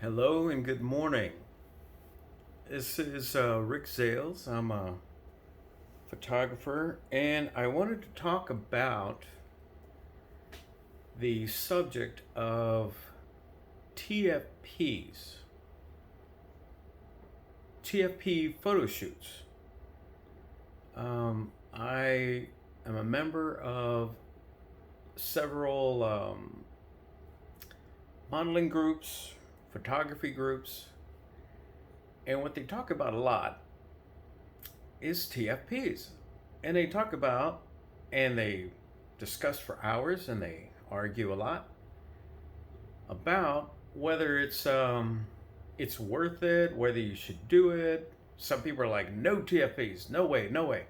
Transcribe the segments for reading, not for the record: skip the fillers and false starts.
Hello and good morning. This is Rick Zales. I'm a photographer, and I wanted to talk about the subject of TFPs, TFP photo shoots. I am a member of several modeling groups, photography groups, and what they talk about a lot is TFPs. And they talk about and they discuss for hours and they argue a lot about whether it's worth it, whether you should do it. Some people are like, no TFPs, no way, no way.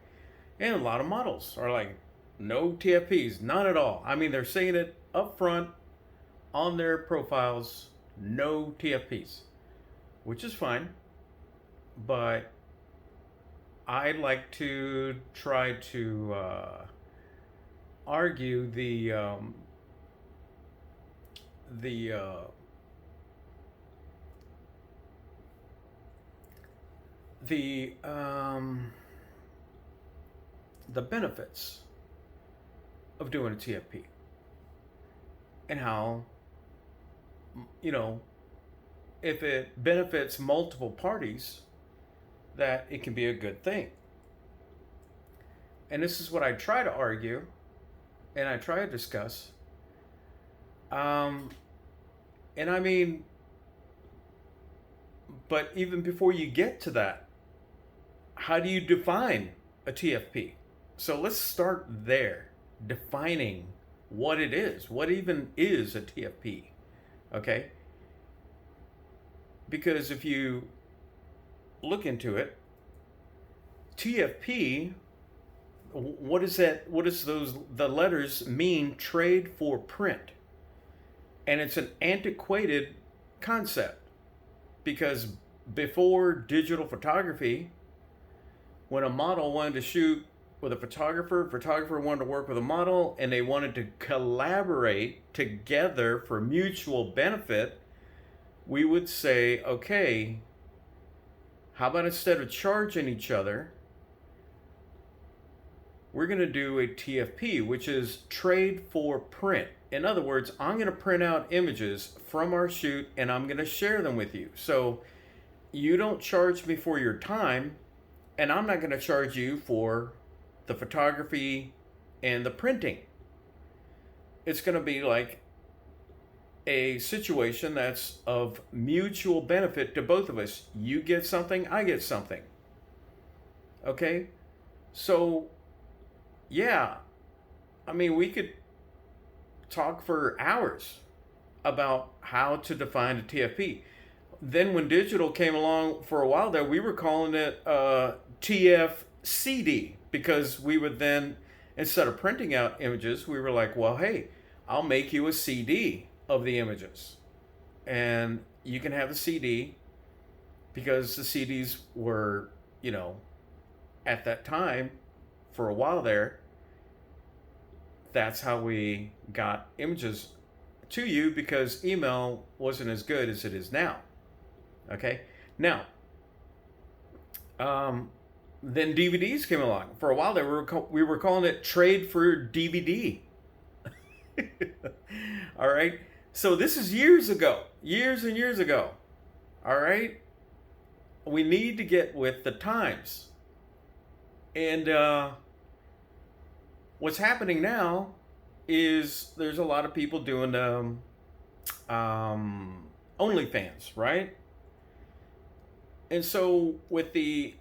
And a lot of models are like, no TFPs, none at all. I mean, they're saying it up front on their profiles, no TFPs, which is fine. But I'd like to try to argue the the the benefits of doing a TFP and how, you know, if it benefits multiple parties, that it can be a good thing. And this is what I try to argue and I try to discuss. And I mean, but even before you get to that, how do you define a TFP? So let's start there, defining what it is. What even is a TFP? Okay? Because if you look into it, TFP, what is that? What does the letters mean? Trade for print. And it's an antiquated concept because before digital photography, when a model wanted to shoot with a photographer wanted to work with a model, and they wanted to collaborate together for mutual benefit, we would say, okay, how about instead of charging each other, we're going to do a TFP, which is trade for print. In other words, I'm going to print out images from our shoot and I'm going to share them with you. So you don't charge me for your time, and I'm not going to charge you for the photography and the printing. It's going to be like a situation that's of mutual benefit to both of us. You get something, I get something. Okay? So, yeah, I mean, we could talk for hours about how to define a TFP. Then when digital came along for a while there, we were calling it TFCD because we would then, instead of printing out images, we were like, well, hey, I'll make you a CD of the images. And you can have the CD because the CDs were, at that time, for a while there, that's how we got images to you because email wasn't as good as it is now. Okay? Now, then DVDs came along. For a while there, we were calling it trade for DVD. All right? So this is years ago. Years and years ago. All right? We need to get with the times. And what's happening now is there's a lot of people doing OnlyFans, right? And so with the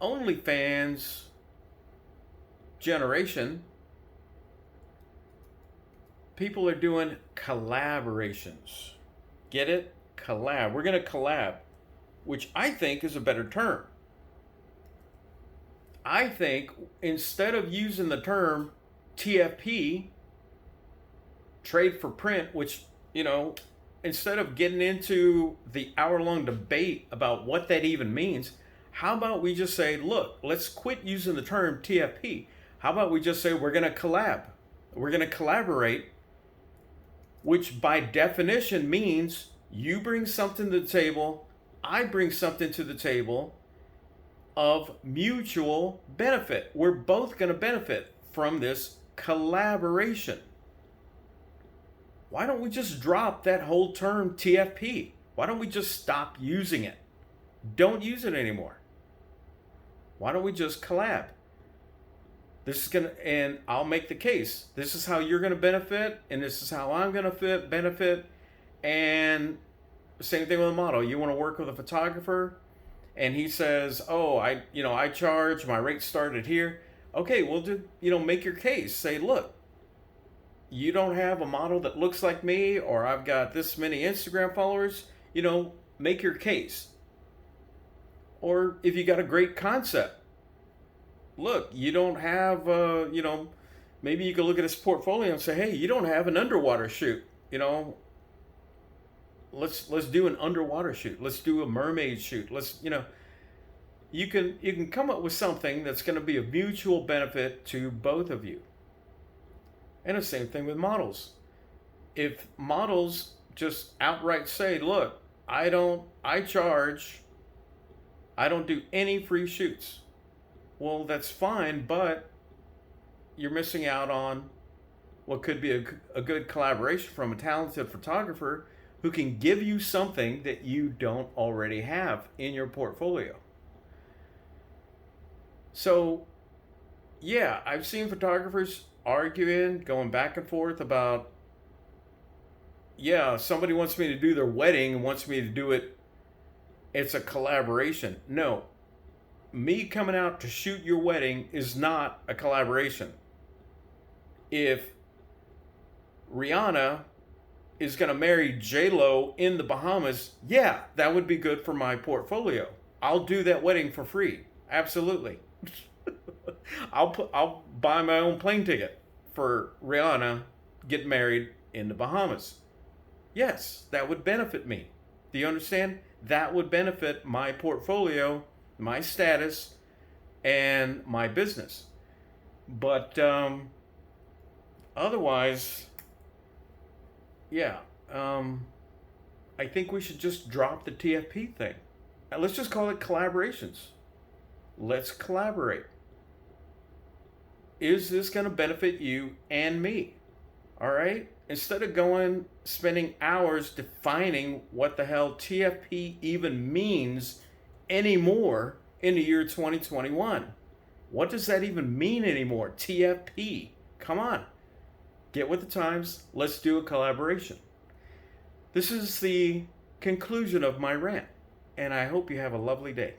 OnlyFans generation, people are doing collaborations. Get it? Collab. We're going to collab, which I think is a better term. I think instead of using the term TFP, trade for print, which, instead of getting into the hour-long debate about what that even means, how about we just say, look, let's quit using the term TFP. How about we just say we're going to collab? We're going to collaborate, which by definition means You bring something to the table, I bring something to the table of mutual benefit. We're both going to benefit from this collaboration. Why don't we just drop that whole term TFP? Why don't we just stop using it? Don't use it anymore. Why don't we just collab? This is going to, and I'll make the case. This is how you're going to benefit, and this is how I'm going to benefit. And same thing with a model. You want to work with a photographer, and he says, "Oh, I charge. My rates started here." Okay, well, make your case. Say, look, you don't have a model that looks like me, or I've got this many Instagram followers. Make your case. Or if you got a great concept, look, you don't have, maybe you could look at his portfolio and say, hey, you don't have an underwater shoot. Let's do an underwater shoot. Let's do a mermaid shoot. You can come up with something that's going to be a mutual benefit to both of you. And the same thing with models. If models just outright say, look, I charge, I don't do any free shoots. Well, that's fine, but you're missing out on what could be a good collaboration from a talented photographer who can give you something that you don't already have in your portfolio. So, yeah, I've seen photographers arguing, going back and forth about, yeah, somebody wants me to do their wedding and wants me to do it. It's a collaboration. No, me coming out to shoot your wedding is not a collaboration. If Rihanna is going to marry J-Lo in the Bahamas, yeah, that would be good for my portfolio. I'll do that wedding for free. Absolutely. I'll buy my own plane ticket for Rihanna getting married in the Bahamas. Yes, that would benefit me. Do you understand? That would benefit my portfolio, my status, and my business. But otherwise, yeah, I think we should just drop the TFP thing. Now, let's just call it collaborations. Let's collaborate. Is this going to benefit you and me? All right? Instead of spending hours defining what the hell TFP even means anymore in the year 2021. What does that even mean anymore? TFP. Come on. Get with the times. Let's do a collaboration. This is the conclusion of my rant, and I hope you have a lovely day.